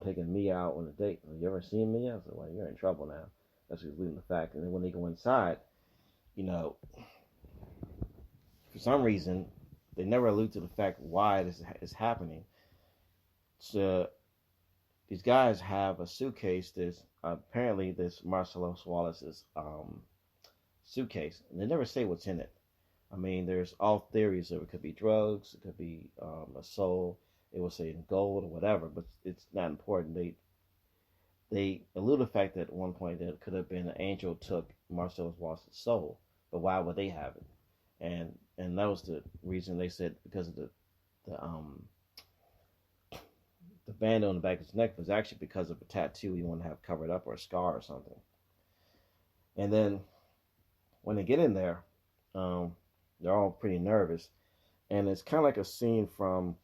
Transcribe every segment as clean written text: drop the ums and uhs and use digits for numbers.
taking Mia out on a date. You ever seen Mia? I said, well, you're in trouble now. That's just leaving the fact. And then when they go inside, you know, for some reason, they never allude to the fact why this is happening. So these guys have a suitcase. There's apparently this Marcelo Wallace's suitcase, and they never say what's in it. I mean, there's all theories of it could be drugs, it could be a soul. It will say in gold or whatever, but it's not important. They allude to the fact that at one point that it could have been an angel took Marcelo Wallace's soul, but why would they have it? And that was the reason they said because of the the band on the back of his neck was actually because of a tattoo he wanted to have covered up or a scar or something. And then when they get in there, they're all pretty nervous, and it's kind of like a scene from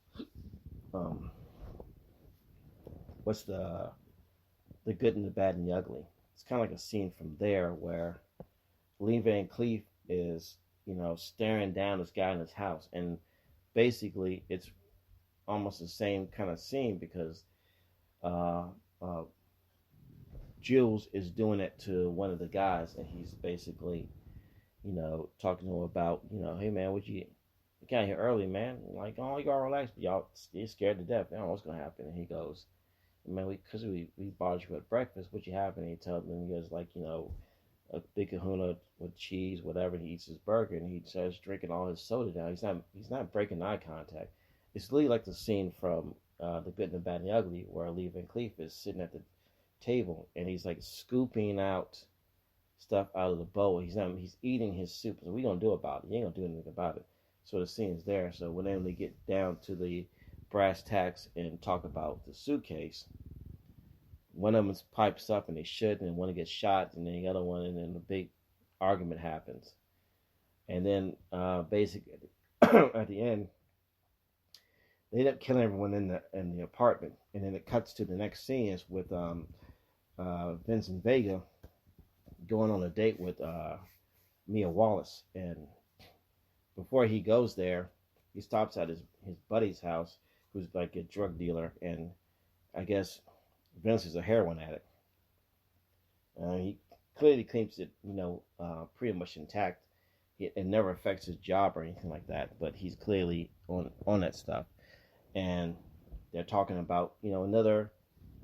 what's the Good and the Bad and the Ugly. It's kind of like a scene from there where Lee Van Cleef is staring down this guy in his house, and basically it's almost the same kind of scene because uh, uh, Jules is doing it to one of the guys, and he's basically, talking to him about, hey man, you got here early, man. Like, oh, you gotta relax, but you're scared to death. I don't know what's gonna happen. And he goes, man, because we bought you at breakfast. What you have? And he tells him, he goes like, a big kahuna with cheese, whatever. And he eats his burger, and he starts drinking all his soda down. He's not breaking eye contact. It's really like the scene from The Good and the Bad and the Ugly, where Lee Van Cleef is sitting at the table, and he's like scooping out stuff out of the bowl. He's eating his soup. So what are you gonna do about it? You ain't gonna do anything about it. So the scene's there. So when they get down to the brass tacks and talk about the suitcase, one of them pipes up and they should, and one gets shot, and then the other one, and then a big argument happens. And then basically at the end, they end up killing everyone in the apartment. And then it cuts to the next scene is with Vincent Vega going on a date with Mia Wallace. And before he goes there, he stops at his buddy's house, who's like a drug dealer, and I guess Vince is a heroin addict. He clearly keeps it, pretty much intact. It never affects his job or anything like that, but he's clearly on that stuff. And they're talking about, another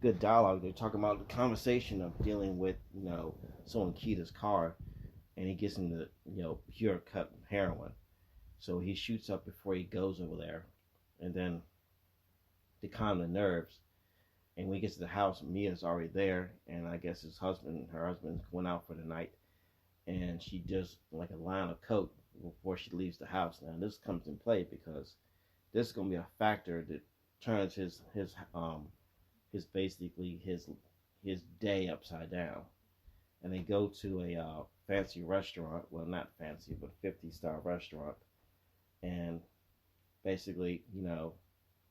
good dialogue. They're talking about the conversation of dealing with, someone keyed his car, and he gets him the, pure cut heroin. So he shoots up before he goes over there, and then to calm the nerves. And when he gets to the house, Mia's already there, and I guess her husband's going out for the night, and she does like a line of coke before she leaves the house. Now this comes in play because this is gonna be a factor that turns his basically his day upside down. And they go to a fancy restaurant, well not fancy, but 50-star restaurant, and basically,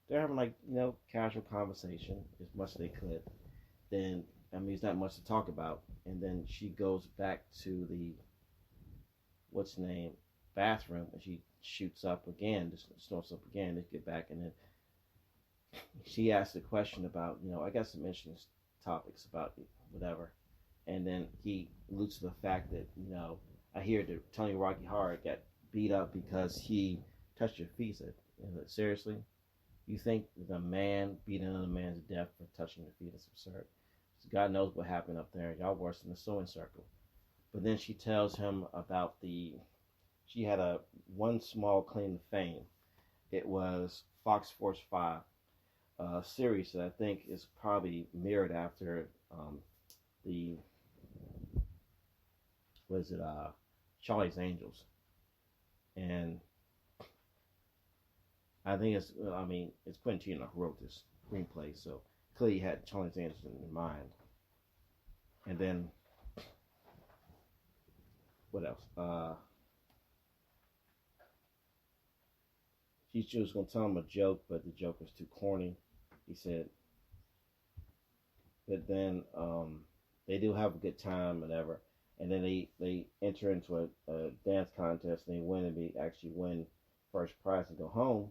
they're having like, casual conversation as much as they could. Then, there's not much to talk about. And then she goes back to the, bathroom, and she shoots up again, just snorts up again. They get back, and then she asks a question about, I guess some interesting topics about whatever. And then he alludes to the fact that, I hear that Tony Rocky Horror got beat up because he touched your feet. Said, seriously? You think the man beating another man to death for touching your feet is absurd? God knows what happened up there. Y'all worse than the sewing circle. But then she tells him about she had one small claim to fame. It was Fox Sports 5, a series that I think is probably mirrored after Charlie's Angels. And I think it's Quentin Tarantino who wrote this screenplay, so clearly he had Charlie's Angels in mind. And then, what else? She was going to tell him a joke, but the joke was too corny, he said. But then they do have a good time, whatever. And then they enter into a dance contest, and they win, and they actually win first prize and go home.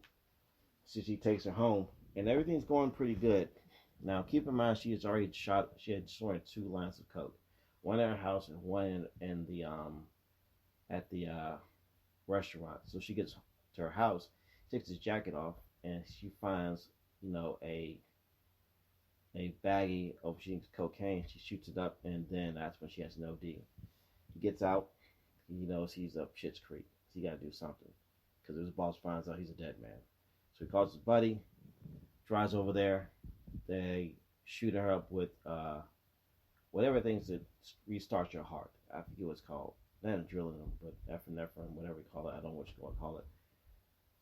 So she takes her home, and everything's going pretty good. Now, keep in mind she has already shot. She had snorted 2 lines of coke, one at her house and one in the at the restaurant. So she gets to her house, takes his jacket off, and she finds a baggie of she thinks cocaine. She shoots it up, and then that's when she has an OD. He gets out. He knows he's up shit's creek. So he got to do something because his boss finds out he's a dead man. So he calls his buddy, drives over there. They shoot her up with whatever things that restart your heart. I forget what it's called. Not adrenaline, but epinephrine, whatever you call it. I don't know what you want to call it.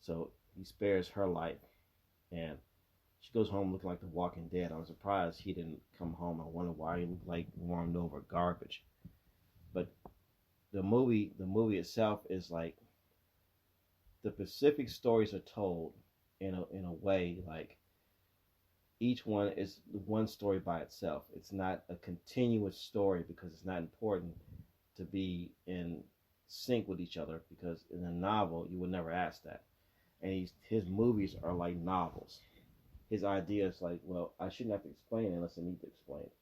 So he spares her life, and she goes home looking like the Walking Dead. I'm surprised he didn't come home. I wonder why he looked like warmed over garbage. But the movie itself is like the specific stories are told in a way like each one is one story by itself. It's not a continuous story because it's not important to be in sync with each other because in a novel you would never ask that. And his movies are like novels. His idea is like, well, I shouldn't have to explain it unless I need to explain it.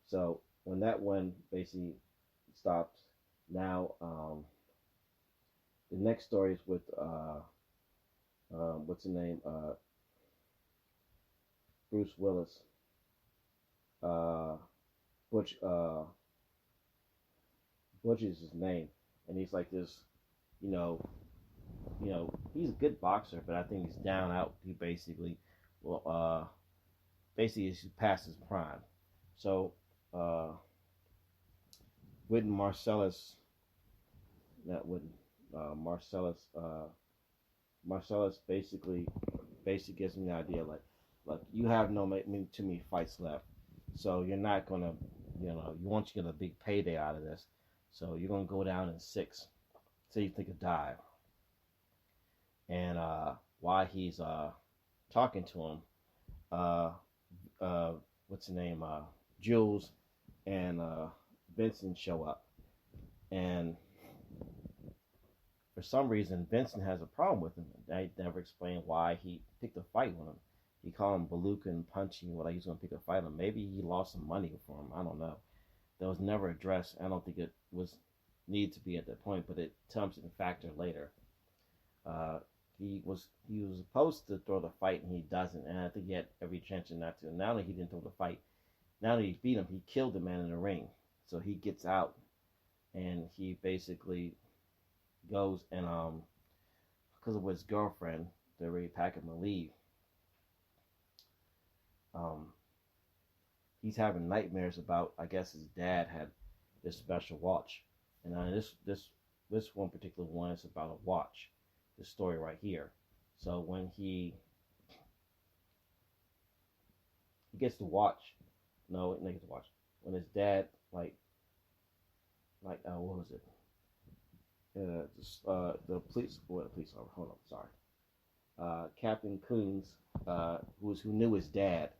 So when that one basically stops, now the next story is with what's the name? Bruce Willis. Butch Butch is his name, and he's like this, you know, he's a good boxer, but I think he's down out. He basically, well, basically he's past his prime. So, Witten Marcellus, not Witten, Marcellus, Marcellus basically gives me the idea like, look, you have too many fights left, so you're not gonna, you want to get a big payday out of this, so you're gonna go down in 6. So you think of dive, and while he's talking to him, what's the name? Jules and Vincent show up, and for some reason Vincent has a problem with him. I never explained why he picked a fight with him. He called him Baluka and Punchy, like he's gonna pick a fight with him. Maybe he lost some money for him. I don't know. That was never addressed. I don't think it was needed to be at that point, but it comes in factor later. He was supposed to throw the fight and he doesn't, and I think he had every chance not to. And not only he didn't throw the fight, now that he beat him, he killed the man in the ring. So he gets out and he basically goes and because of his girlfriend, they're ready to pack him and leave. He's having nightmares about, I guess his dad had this special watch, and this one particular one is about a watch. This story right here. So when he gets the watch, no, he gets the watch. When his dad what was it? The police officer. Hold on, sorry. Captain Coons, who knew his dad,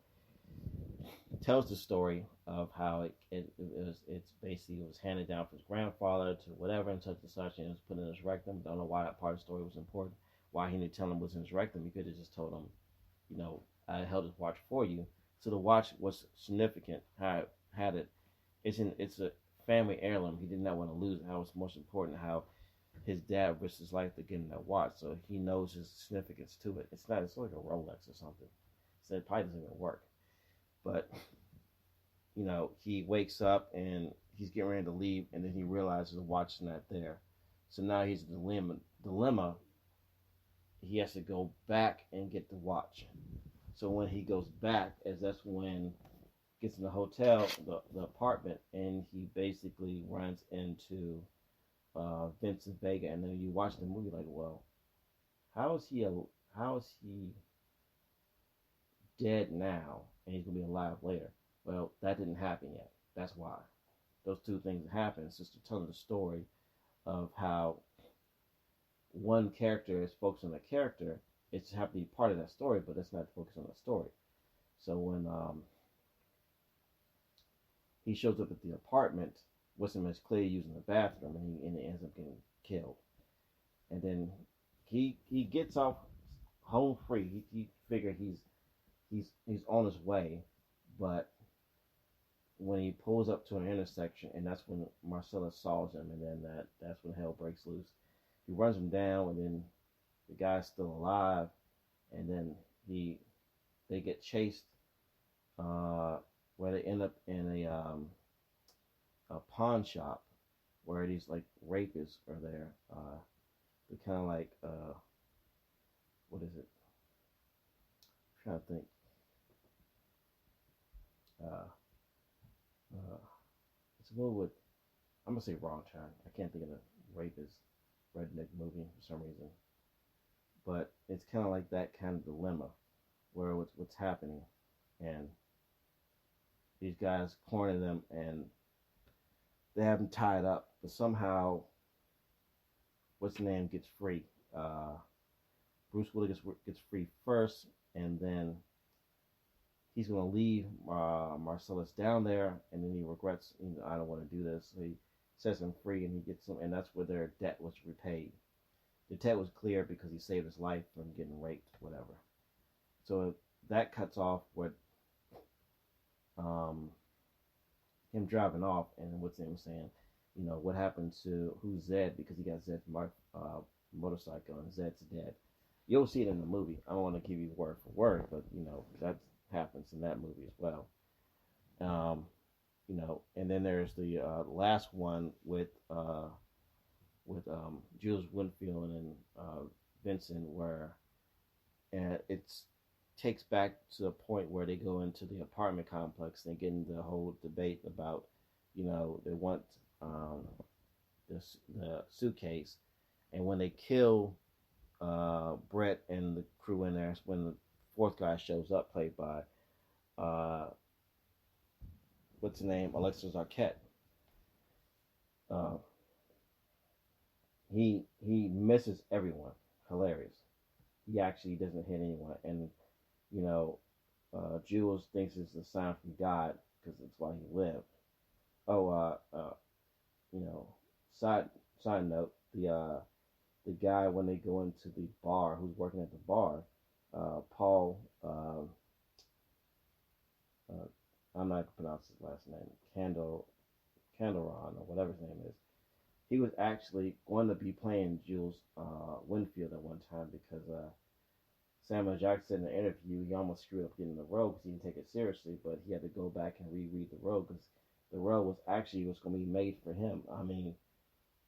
tells the story of how it's basically it was handed down from his grandfather to whatever and such, and it was put in his rectum. Don't know why that part of the story was important. Why he didn't tell him it was in his rectum. He could have just told him, I held his watch for you. So the watch was significant. How it had it. It's a family heirloom. He did not want to lose it. How it's most important. How his dad risked his life to get him that watch. So he knows his significance to it. It's like a Rolex or something. So it probably doesn't even work. But he wakes up and he's getting ready to leave, and then he realizes the watch is not there. So now he's in a dilemma. He has to go back and get the watch. So when he goes back, that's when he gets in the hotel, the apartment, and he basically runs into Vincent Vega. And then you watch the movie like, well, how is he dead now, and he's gonna be alive later? Well, that didn't happen yet. That's why. Those two things happen. It's just a ton of the story of how one character is focused on a character. It's have to be part of that story, but it's not focused on the story. So when he shows up at the apartment, what's him is clearly using the bathroom, and he ends up getting killed. And then he gets off home free. He figured he's on his way. But when he pulls up to an intersection, and that's when Marcellus saws him, and then that's when hell breaks loose. He runs him down, and then the guy's still alive, and then they get chased, where they end up in a pawn shop where these like rapists are there. They're kind of like what is it? I'm trying to think. Uh, uh, it's a movie with, I'm gonna say Wrong Turn. I can't think of the rapist redneck movie for some reason, but it's kind of like that kind of dilemma where what's happening, and these guys corner them, and they have him tied up, but somehow what's the name gets free. Bruce Willis gets free first, and then he's gonna leave Marcellus down there, and then he regrets, I don't want to do this. So he sets him free, and he gets him, and that's where their debt was repaid. The debt was clear because he saved his life from getting raped, whatever. So that cuts off what him driving off, and what's him saying, what happened to who's Zed, because he got Zed's motorcycle, and Zed's dead. You'll see it in the movie. I don't want to give you word for word, but that happens in that movie as well. And then there's the last one with Jules Winfield and Vincent, where it takes back to the point where they go into the apartment complex and get into the whole debate about, they want the suitcase, and when they kill Brett and the crew in there, when the fourth guy shows up, played by what's the name, Alexis Arquette. He misses everyone. Hilarious. He actually doesn't hit anyone, and Jules thinks it's a sign from God because it's why he lived. Oh, side note, the guy, when they go into the bar, who's working at the bar, Paul, I'm not going to pronounce his last name, Candelron, or whatever his name is. He was actually going to be playing Jules Winfield at one time, because Samuel Jackson said in the interview he almost screwed up getting the role because he didn't take it seriously, but he had to go back and reread the role because the role was going to be made for him. I mean,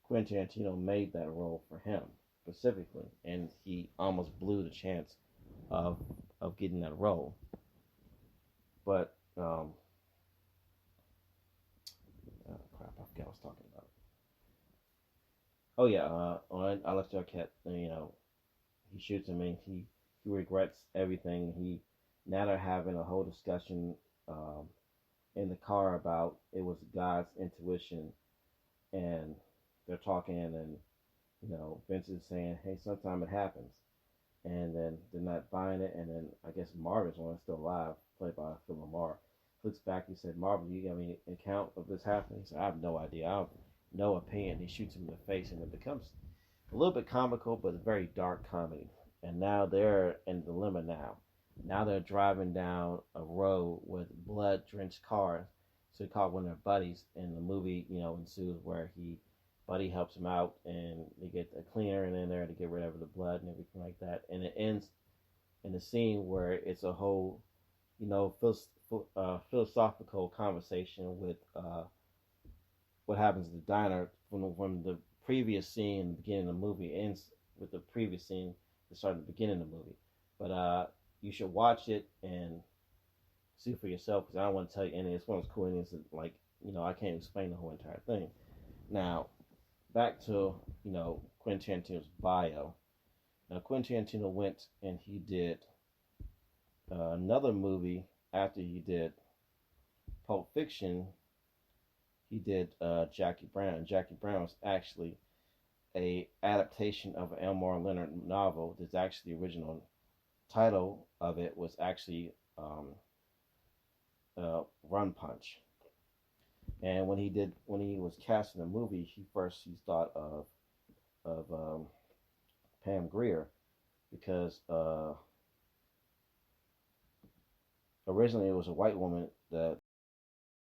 Quentin Tarantino made that role for him specifically, and he almost blew the chance of getting that role. But crap, I forgot what I was talking about. Oh yeah, on Alex Arquette, he shoots him, and he regrets everything. Now they're having a whole discussion in the car about it was God's intuition, and they're talking, and Vince is saying, "Hey, sometime it happens," and then they're not buying it, and then I guess Marvin's one is still alive, played by Phil Lamar. Looks back, he said, "Marvin, you got any account of this happening?" He said, "I have no idea. I have no opinion." He shoots him in the face, and it becomes a little bit comical, but a very dark comedy. And now they're in a dilemma now. Now they're driving down a road with blood-drenched cars. So he called one of their buddies, and the movie, ensues where Buddy helps him out, and they get a cleaner in there to get rid of the blood and everything like that. And it ends in a scene where it's a whole, philosophical conversation with what happens at the diner when the previous scene in the beginning of the movie ends with the previous scene that started at the beginning of the movie. But you should watch it and see for yourself, because I don't want to tell you any. It's one of those cool endings that, I can't explain the whole entire thing. Now, back to, Quentin Tarantino's bio. Now, Quentin Tarantino went and he did another movie after he did Pulp Fiction. He did Jackie Brown. Jackie Brown was actually a adaptation of an Elmore Leonard novel. That's actually the original title of it was actually Run Punch. And when he was casting the movie, he thought of Pam Grier, because originally it was a white woman the